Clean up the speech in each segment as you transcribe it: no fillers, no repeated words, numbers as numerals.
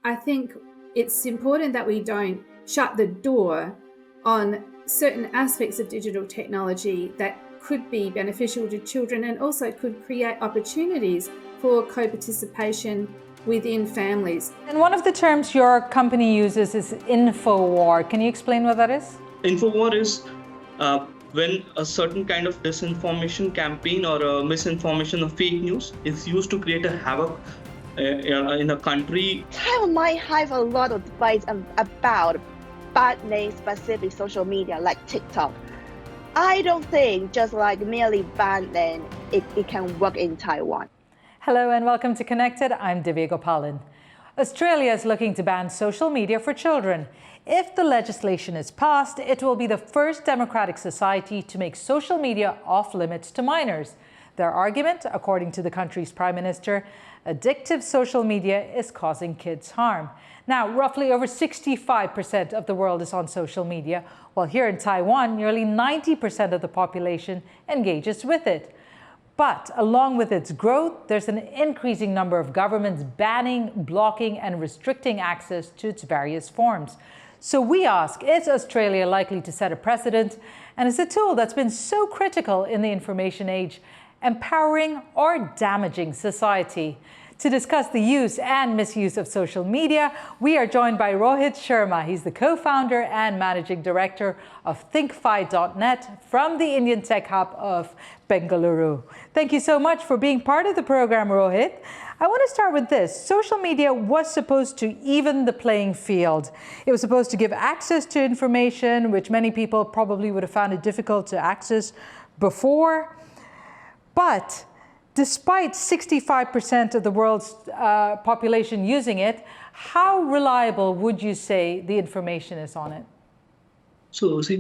I think it's important that we don't shut the door on certain aspects of digital technology that could be beneficial to children and also could create opportunities for co-participation within families. And one of the terms your company uses is infowar. Can you explain what that is? Infowar is when a certain kind of disinformation campaign or a misinformation or fake news is used to create a havoc in a country. Taiwan might have a lot of debates about bad name specific social media like TikTok. I don't think just like merely ban name, it can work in Taiwan. Hello and welcome to Connected. I'm Divya Gopalan. Australia is looking to ban social media for children. If the legislation is passed, it will be the first democratic society to make social media off limits to minors. Their argument, according to the country's Prime Minister, addictive social media is causing kids harm. Now, roughly over 65% of the world is on social media, while here in Taiwan, nearly 90% of the population engages with it. But along with its growth, there's an increasing number of governments banning, blocking, and restricting access to its various forms. So we ask, is Australia likely to set a precedent? And is a tool that's been so critical in the information age empowering or damaging society? To discuss the use and misuse of social media, we are joined by Rohit Sharma. He's the co-founder and managing director of thinkfi.net from the Indian Tech Hub of Bengaluru. Thank you so much for being part of the program, Rohit. I want to start with this. Social media was supposed to even the playing field. It was supposed to give access to information, which many people probably would have found it difficult to access before. But despite 65% of the world's population using it, how reliable would you say the information is on it? So, see,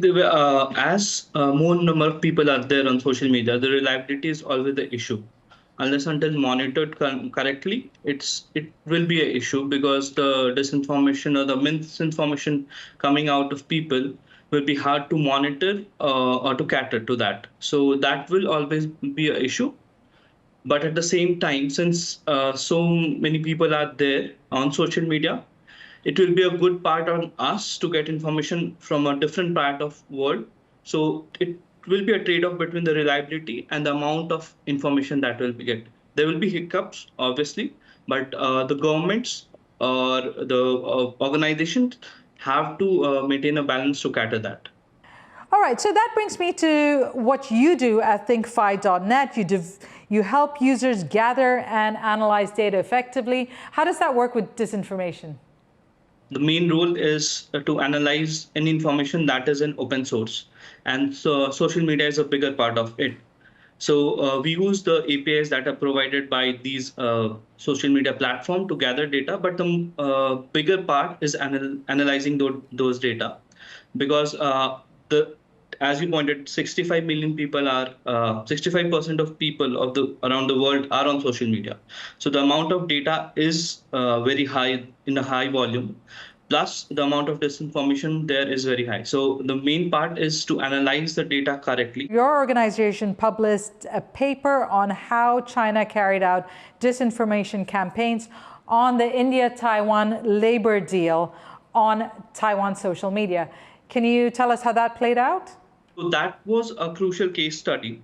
as more number of people are there on social media, the reliability is always the issue. Unless until monitored correctly, it will be an issue because the disinformation or the misinformation coming out of people will be hard to monitor or to cater to that. So that will always be an issue. But at the same time, since so many people are there on social media, it will be a good part on us to get information from a different part of world. So it will be a trade-off between the reliability and the amount of information that will be get. There will be hiccups, obviously, but the governments or the organizations have to maintain a balance to cater that. All right, so that brings me to what you do at thinkfi.net. You help users gather and analyze data effectively. How does that work with disinformation? The main role is to analyze any information that is in open source. And so social media is a bigger part of it. So we use the APIs that are provided by these social media platform to gather data. But the bigger part is analyzing those data. Because as you pointed, 65 million people are 65% of people around the world are on social media. So the amount of data is very high in a high volume. Plus the amount of disinformation there is very high. So the main part is to analyze the data correctly. Your organization published a paper on how China carried out disinformation campaigns on the India-Taiwan labor deal on Taiwan social media. Can you tell us how that played out? So that was a crucial case study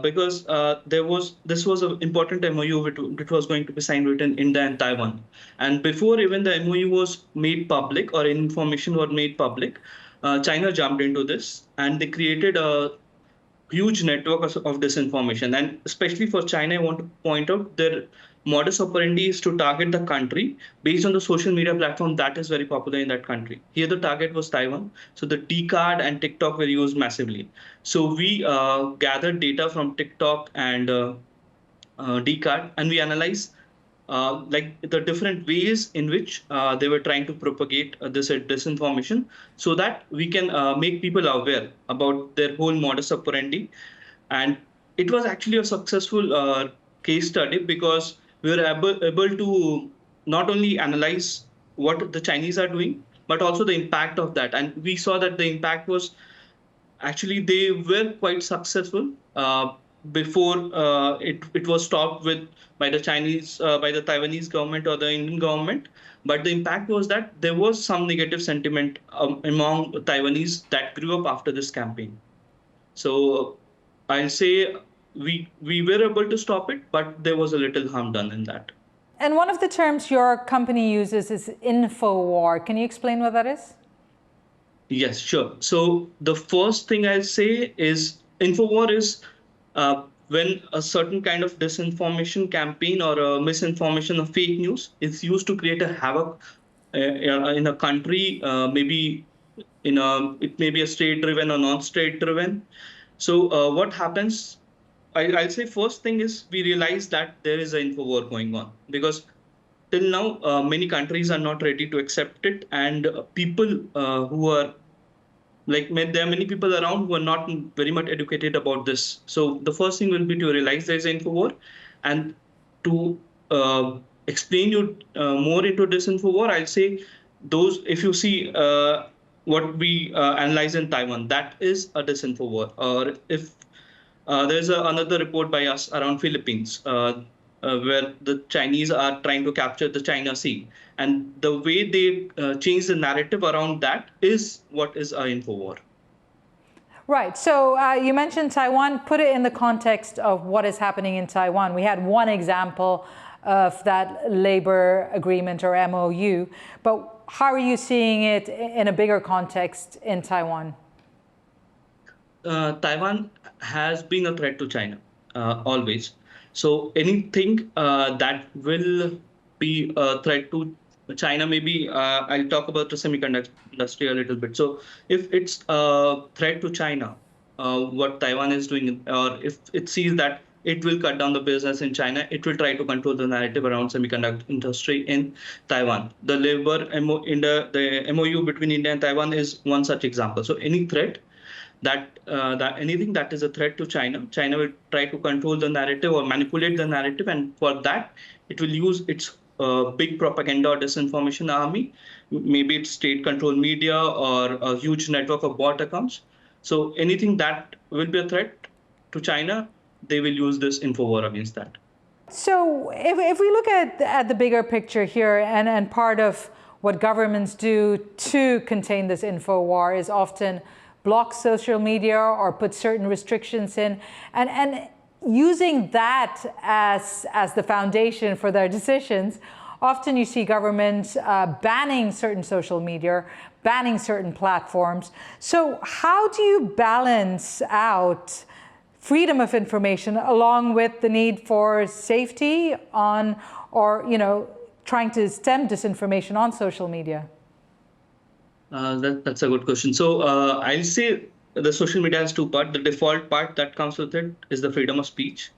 because this was an important MOU which was going to be signed between India and Taiwan. And before even the MOU was made public or information was made public, China jumped into this and they created a huge network of disinformation. And especially for China, I want to point out their modus operandi is to target the country based on the social media platform that is very popular in that country. Here the target was Taiwan. So the T-card and TikTok were used massively. So we gathered data from TikTok and D-card and we analyzed like the different ways in which they were trying to propagate this disinformation so that we can make people aware about their whole modus operandi. And it was actually a successful case study because we were able to not only analyze what the Chinese are doing, but also the impact of that. And we saw that the impact was actually they were quite successful before it was stopped with by the Taiwanese government or the Indian government. But the impact was that there was some negative sentiment among Taiwanese that grew up after this campaign. So I'll say we were able to stop it, but there was a little harm done in that. And one of the terms your company uses is infowar. Can you explain what that is? Yes, sure. So the first thing I'll say is infowar is when a certain kind of disinformation campaign or a misinformation or fake news is used to create a havoc in a country, maybe it may be a state driven or non-state driven. So what happens? I'll say first thing is we realize that there is an infowar going on because till now many countries are not ready to accept it, and people who are there are many people around who are not very much educated about this. So the first thing will be to realize there is an infowar, and to explain you more into this infowar, I'll say those if you see what we analyze in Taiwan, that is a disinfowar. Or if there's another report by us around Philippines, where the Chinese are trying to capture the China Sea, and the way they change the narrative around that is what is a infowar. Right. So you mentioned Taiwan. Put it in the context of what is happening in Taiwan. We had one example of that labor agreement or MOU, but how are you seeing it in a bigger context in Taiwan? Taiwan has been a threat to China always. So anything that will be a threat to China, maybe I'll talk about the semiconductor industry a little bit. So if it's a threat to China, what Taiwan is doing, or if it sees that it will cut down the business in China, it will try to control the narrative around semiconductor industry in Taiwan. The the MOU between India and Taiwan is one such example. So any threat that anything that is a threat to China will try to control the narrative or manipulate the narrative, and for that it will use its big propaganda or disinformation army, maybe it's state-controlled media or a huge network of bot accounts. So anything that will be a threat to China, they will use this infowar against that. So if we look at the bigger picture here, and part of what governments do to contain this infowar is often block social media or put certain restrictions in, and using that as the foundation for their decisions. Often you see governments banning certain social media, banning certain platforms. So how do you balance out freedom of information along with the need for safety on, or trying to stem disinformation on social media? That's a good question. So I'll say the social media has two parts. The default part that comes with it is the freedom of speech.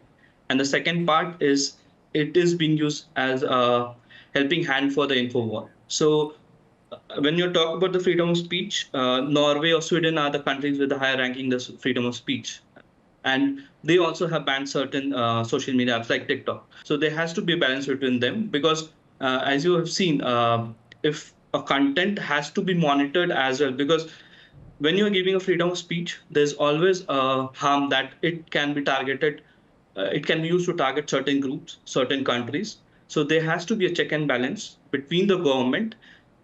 And the second part is it is being used as a helping hand for the infowar. So when you talk about the freedom of speech, Norway or Sweden are the countries with the higher ranking the freedom of speech. And they also have banned certain social media apps like TikTok. So there has to be a balance between them because as you have seen, if a content has to be monitored as well, because when you're giving a freedom of speech, there's always a harm that it can be targeted. It can be used to target certain groups, certain countries. So there has to be a check and balance between the government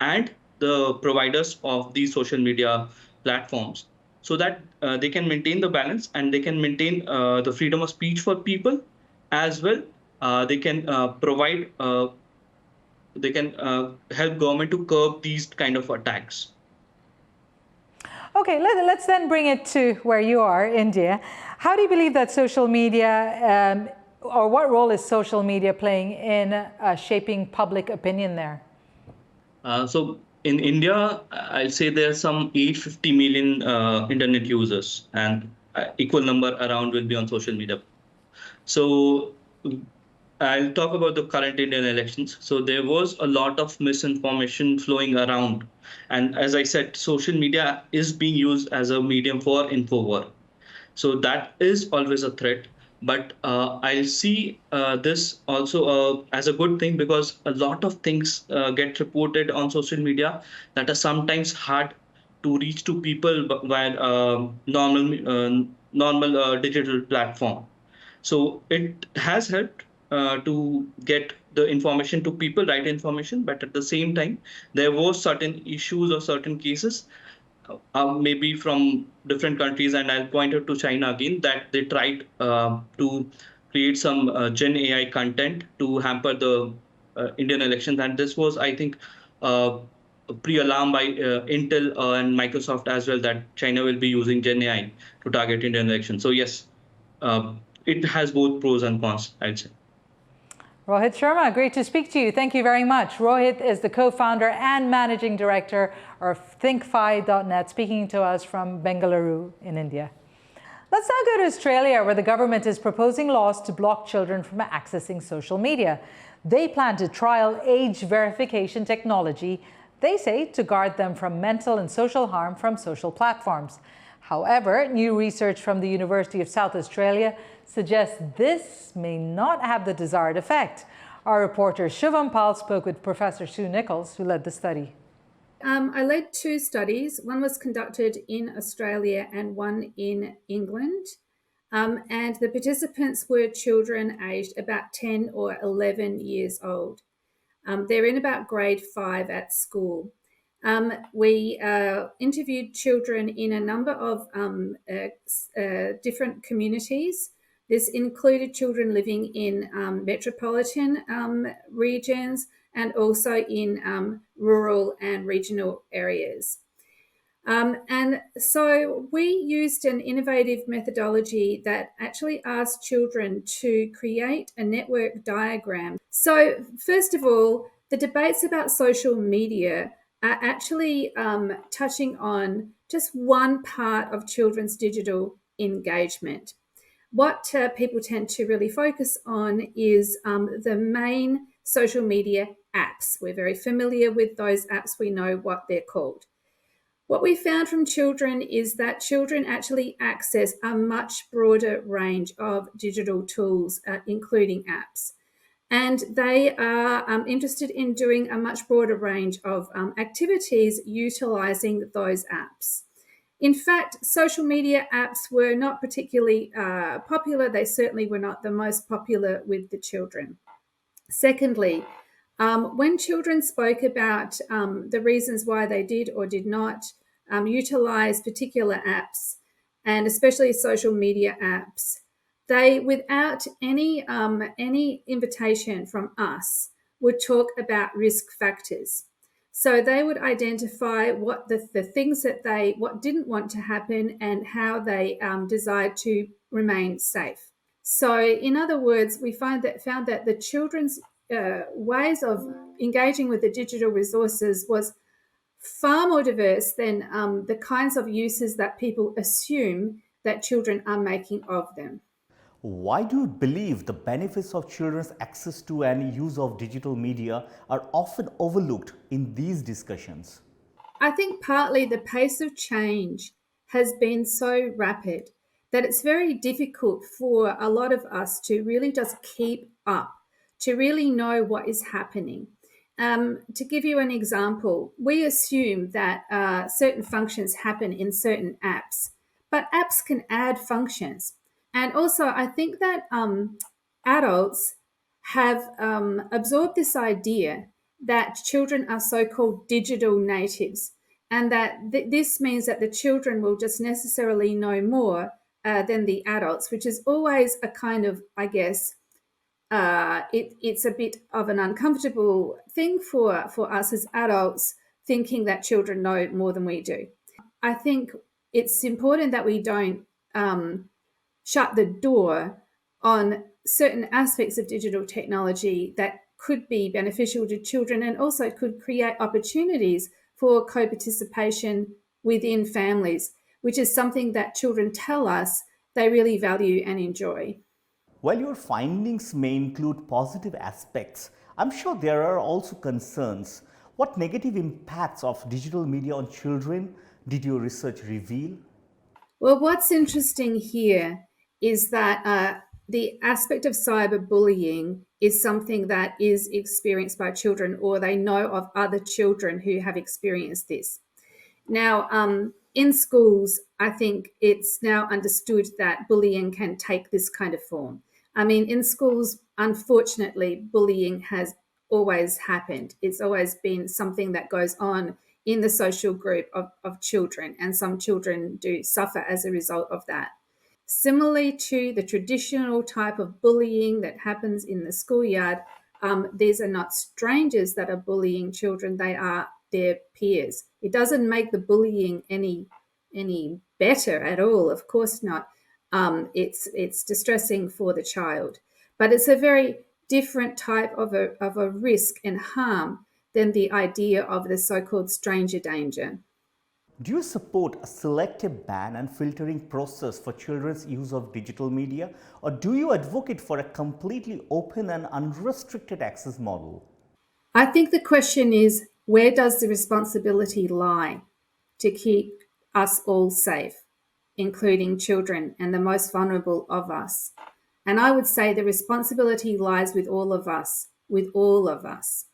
and the providers of these social media platforms, so that they can maintain the balance and they can maintain the freedom of speech for people as well. They can provide they can help government to curb these kind of attacks. Okay, let's then bring it to where you are, India. How do you believe that social media, or what role is social media playing in shaping public opinion there? So in India, I'll say there's some 850 million internet users, and equal number around will be on social media. So I'll talk about the current Indian elections. So there was a lot of misinformation flowing around. And as I said, social media is being used as a medium for infowar. So that is always a threat. But I see this also as a good thing, because a lot of things get reported on social media that are sometimes hard to reach to people via normal digital platform. So it has helped to get the information to people, right information, but at the same time, there was certain issues or certain cases, maybe from different countries, and I'll point out to China again, that they tried to create some Gen AI content to hamper the Indian elections, and this was, I think, a pre-alarm by Intel and Microsoft as well, that China will be using Gen AI to target Indian elections. So yes, uh, it has both pros and cons, I'd say. Rohit Sharma, great to speak to you. Thank you very much. Rohit is the co-founder and managing director of thinkfi.net, speaking to us from Bengaluru in India. Let's now go to Australia, where the government is proposing laws to block children from accessing social media. They plan to trial age verification technology, they say, to guard them from mental and social harm from social platforms. However, new research from the University of South Australia suggests this may not have the desired effect. Our reporter Shivam Pal spoke with Professor Sue Nichols, who led the study. I led two studies. One was conducted in Australia and one in England. And the participants were children aged about 10 or 11 years old. They're in about grade 5 at school. We interviewed children in a number of different communities. This included children living in metropolitan regions and also in rural and regional areas. And so we used an innovative methodology that actually asked children to create a network diagram. So first of all, the debates about social media are actually touching on just one part of children's digital engagement. What people tend to really focus on is the main social media apps. We're very familiar with those apps. We know what they're called. What we found from children is that children actually access a much broader range of digital tools, including apps. And they are interested in doing a much broader range of activities utilizing those apps. In fact, social media apps were not particularly popular. They certainly were not the most popular with the children. Secondly, when children spoke about the reasons why they did or did not utilize particular apps, and especially social media apps, they, without any invitation from us, would talk about risk factors. So they would identify what the things that what didn't want to happen and how they desired to remain safe. So in other words, we found that the children's ways of engaging with the digital resources was far more diverse than the kinds of uses that people assume that children are making of them. Why do you believe the benefits of children's access to and use of digital media are often overlooked in these discussions? I think partly the pace of change has been so rapid that it's very difficult for a lot of us to really just keep up, to really know what is happening. To give you an example, we assume that certain functions happen in certain apps, but apps can add functions. And also, I think that adults have absorbed this idea that children are so-called digital natives, and that this means that the children will just necessarily know more than the adults, which is always a kind of, I guess, it's a bit of an uncomfortable thing for us as adults, thinking that children know more than we do. I think it's important that we don't shut the door on certain aspects of digital technology that could be beneficial to children and also could create opportunities for co-participation within families, which is something that children tell us they really value and enjoy. While your findings may include positive aspects, I'm sure there are also concerns. What negative impacts of digital media on children did your research reveal? Well, what's interesting here is that the aspect of cyberbullying is something that is experienced by children, or they know of other children who have experienced this. Now, in schools, I think it's now understood that bullying can take this kind of form. I mean, in schools, unfortunately, bullying has always happened. It's always been something that goes on in the social group of children, and some children do suffer as a result of that. Similarly to the traditional type of bullying that happens in the schoolyard, these are not strangers that are bullying children, they are their peers. It doesn't make the bullying any better at all, of course not. It's distressing for the child, but it's a very different type of a risk and harm than the idea of the so-called stranger danger. Do you support a selective ban and filtering process for children's use of digital media, or do you advocate for a completely open and unrestricted access model? I think the question is, where does the responsibility lie to keep us all safe, including children and the most vulnerable of us? And I would say the responsibility lies with all of us, with all of us.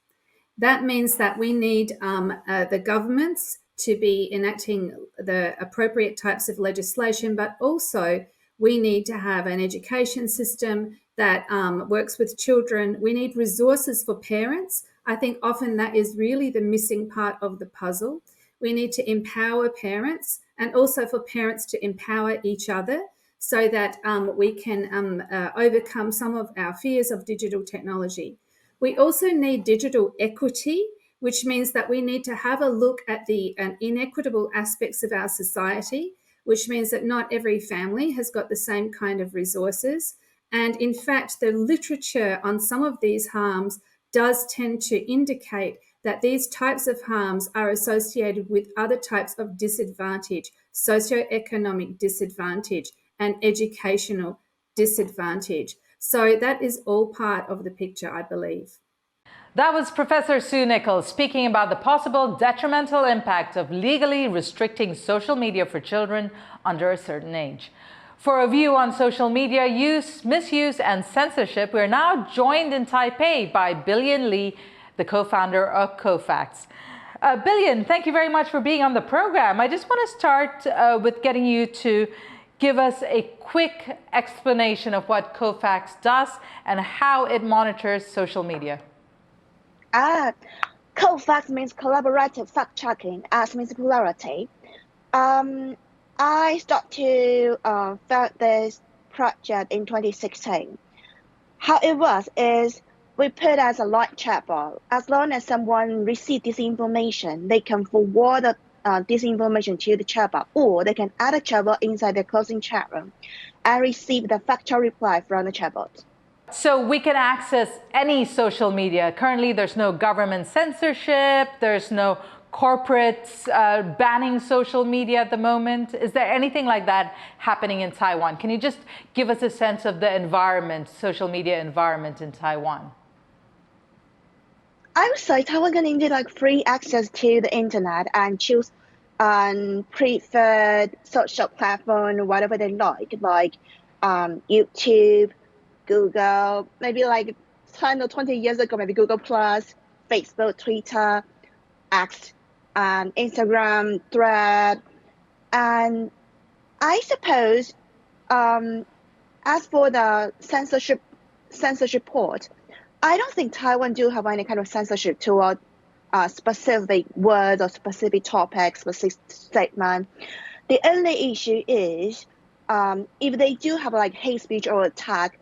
That means that we need the governments to be enacting the appropriate types of legislation, but also we need to have an education system that works with children. We need resources for parents. I think often that is really the missing part of the puzzle. We need to empower parents, and also for parents to empower each other, so that we can overcome some of our fears of digital technology. We also need digital equity, which means that we need to have a look at the inequitable aspects of our society, which means that not every family has got the same kind of resources. And in fact, the literature on some of these harms does tend to indicate that these types of harms are associated with other types of disadvantage, socioeconomic disadvantage, and educational disadvantage. So that is all part of the picture, I believe. That was Professor Sue Nichols speaking about the possible detrimental impact of legally restricting social media for children under a certain age. For a view on social media use, misuse, and censorship, we're now joined in Taipei by Billion Li, the co-founder of Cofacts. Billion, thank you very much for being on the program. I just want to start with getting you to give us a quick explanation of what Cofacts does and how it monitors social media. Cofacts means collaborative fact-checking, as means plurality. I started to found this project in 2016. How it was is we put as a light chat bar. As long as someone receives this information, they can forward this information to the chat bar, or they can add a chat bar inside their closing chat room and receive the factual reply from the chatbot. So we can access any social media. Currently, there's no government censorship, there's no corporates banning social media at the moment. Is there anything like that happening in Taiwan? Can you just give us a sense of the environment, social media environment in Taiwan? I would say Taiwan can enjoy like free access to the internet and choose preferred social platform, whatever they like YouTube, Google, maybe like 10 or 20 years ago, maybe Google Plus, Facebook, Twitter, X, Instagram, Thread. And I suppose as for the censorship part, I don't think Taiwan do have any kind of censorship toward specific words or specific topics, specific statement. The only issue is if they do have like hate speech or attack,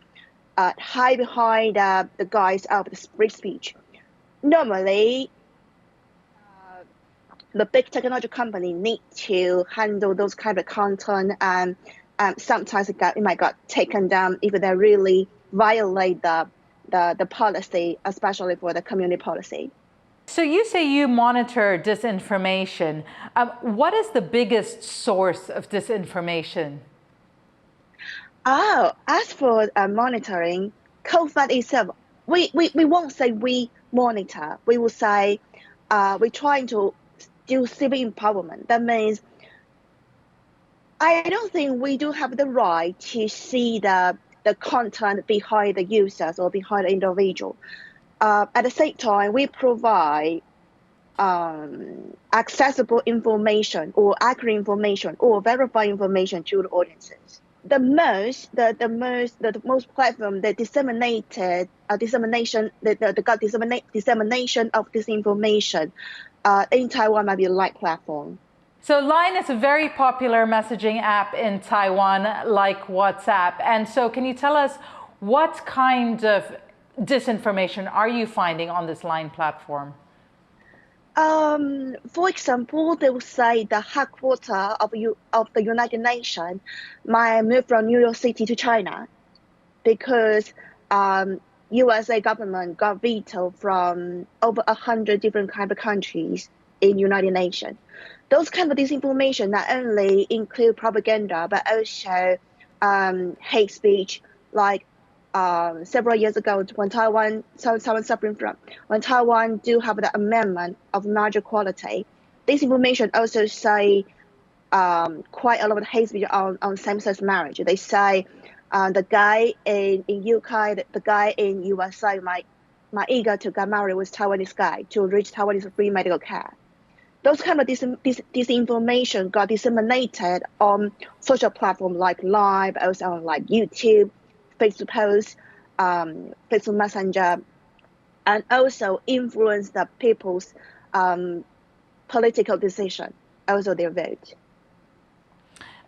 hide behind the guise of the free speech. Normally, the big technology company need to handle those kind of content, and sometimes it might get taken down if they really violate the policy, especially for the community policy. So you say you monitor disinformation. What is the biggest source of disinformation? Oh, as for monitoring, Cofacts itself, we won't say we monitor. We will say we're trying to do civic empowerment. That means I don't think we do have the right to see the content behind the users or behind the individual. At the same time, we provide accessible information or accurate information or verified information to the audiences. the most platform that disseminated dissemination of disinformation in Taiwan might be Line platform. So Line is a very popular messaging app in Taiwan, like WhatsApp. And so can you tell us what kind of disinformation are you finding on this Line platform? For example, they will say the headquarters of the United Nations might move from New York City to China because USA government got veto from over 100 different kind of countries in United Nations. Those kind of disinformation not only include propaganda but also hate speech, like several years ago when Taiwan do have the amendment of marriage equality. This information also say quite a lot of hate speech on same-sex marriage. They say the guy in UK, the guy in USA might eager to get married with Taiwanese guy to reach Taiwanese free medical care. Those kind of disinformation got disseminated on social platforms like Line, but also on like YouTube, Facebook posts, Facebook Messenger, and also influence the people's political decision, also their vote.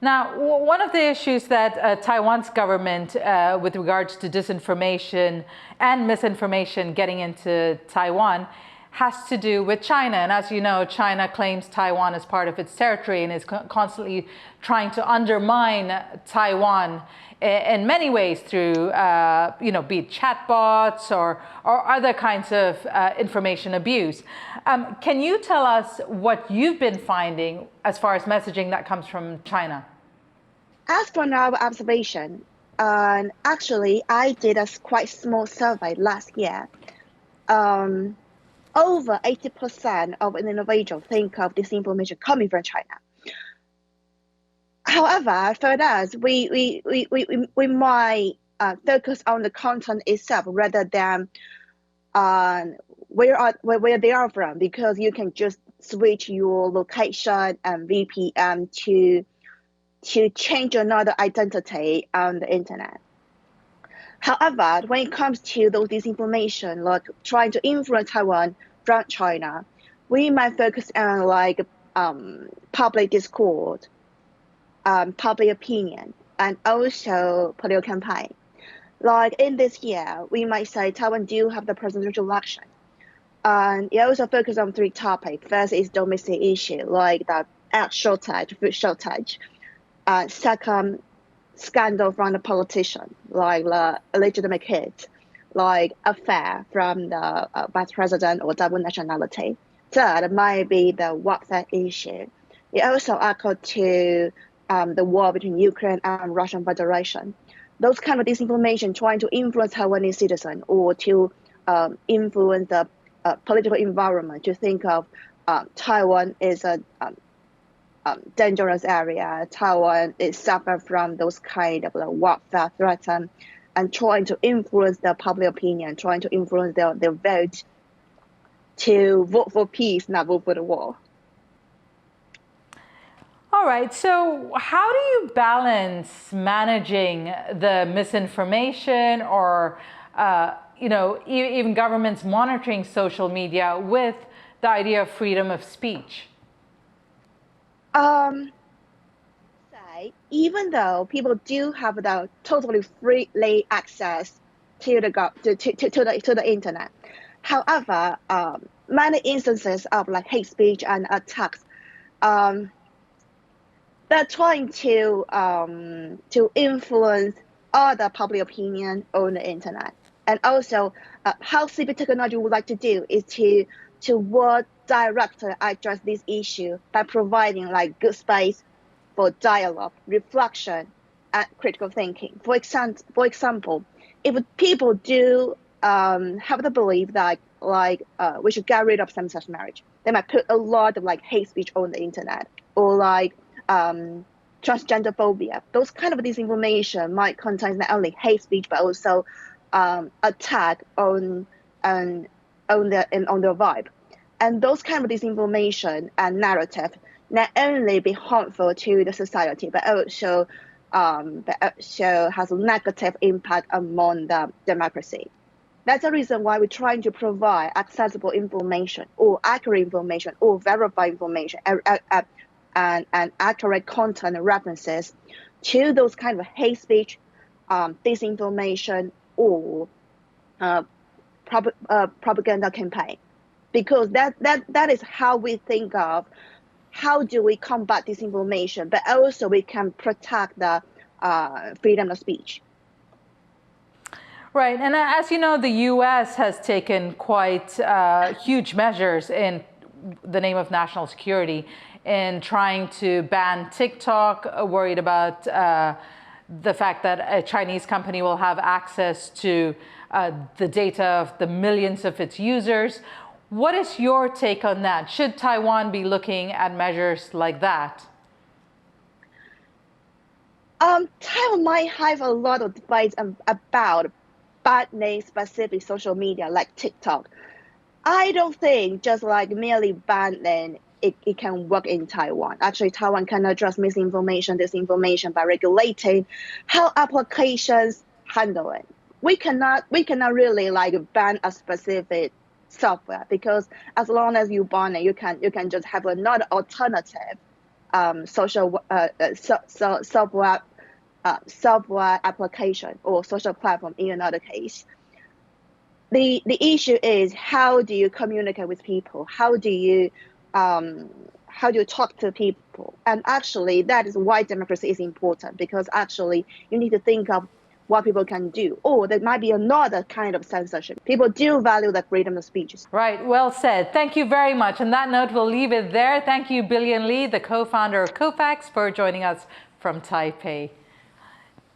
Now, one of the issues that Taiwan's government, with regards to disinformation and misinformation getting into Taiwan, has to do with China. And as you know, China claims Taiwan as part of its territory and is constantly trying to undermine Taiwan in many ways through, be it chatbots or other kinds of information abuse. Can you tell us what you've been finding as far as messaging that comes from China? As for our observation, actually, I did a quite small survey last year. Over 80% of an individual think of disinformation coming from China. However, for us, we might focus on the content itself rather than where they are from, because you can just switch your location and VPN to change another identity on the internet. However, when it comes to those disinformation, like trying to influence Taiwan from China, we might focus on like public discourse, public opinion, and also political campaign. Like in this year, we might say Taiwan do have the presidential election. And it also focuses on 3 topics. First is domestic issue, like the egg shortage, food shortage. Second, scandal from the politician, like the illegitimate kids, like affair from the vice president or double nationality. Third might be the warfare issue. It also echoed to the war between Ukraine and Russian Federation. Those kind of disinformation trying to influence Taiwanese citizens or to influence the political environment to think of Taiwan is a dangerous area. Taiwan is suffer from those kind of warfare threats and trying to influence the public opinion, trying to influence their vote to vote for peace, not vote for the war. All right, so how do you balance managing the misinformation or, even governments monitoring social media with the idea of freedom of speech? Even though people do have the totally freely access to the internet, however, many instances of like hate speech and attacks, they're trying to influence other public opinion on the internet. And also, how civic technology would like to do is to work directly address this issue by providing like good space for dialogue, reflection, and critical thinking. For example, if people do have the belief that we should get rid of same-sex marriage, they might put a lot of like hate speech on the internet or like transgender phobia. Those kind of disinformation might contain not only hate speech but also attack on their vibe. And those kind of disinformation and narrative not only be harmful to the society, but also has a negative impact among the democracy. That's the reason why we're trying to provide accessible information or accurate information or verified information and accurate content and references to those kind of hate speech, disinformation, or propaganda campaign. Because that is how we think of how do we combat disinformation, but also we can protect the freedom of speech. Right, and as you know, the U.S. has taken quite huge measures in the name of national security in trying to ban TikTok, worried about the fact that a Chinese company will have access to the data of the millions of its users. What is your take on that? Should Taiwan be looking at measures like that? Taiwan might have a lot of debates about bad name specific social media like TikTok. I don't think just like merely banning it can work in Taiwan. Actually, Taiwan can address misinformation, disinformation by regulating how applications handle it. We cannot really like ban a specific software, because as long as you ban it, you can just have another alternative software application or social platform in another case. The issue is, how do you communicate with people? How do you talk to people? And actually, that is why democracy is important, because actually you need to think of what people can do. Or there might be another kind of censorship. People do value the freedom of speech. Right, well said. Thank you very much. On that note, we'll leave it there. Thank you, Billion Lee, the co-founder of COFAX, for joining us from Taipei.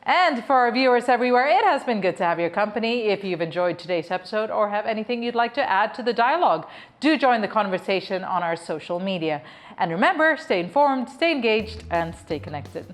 And for our viewers everywhere, it has been good to have your company. If you've enjoyed today's episode or have anything you'd like to add to the dialogue, do join the conversation on our social media. And remember, stay informed, stay engaged, and stay connected.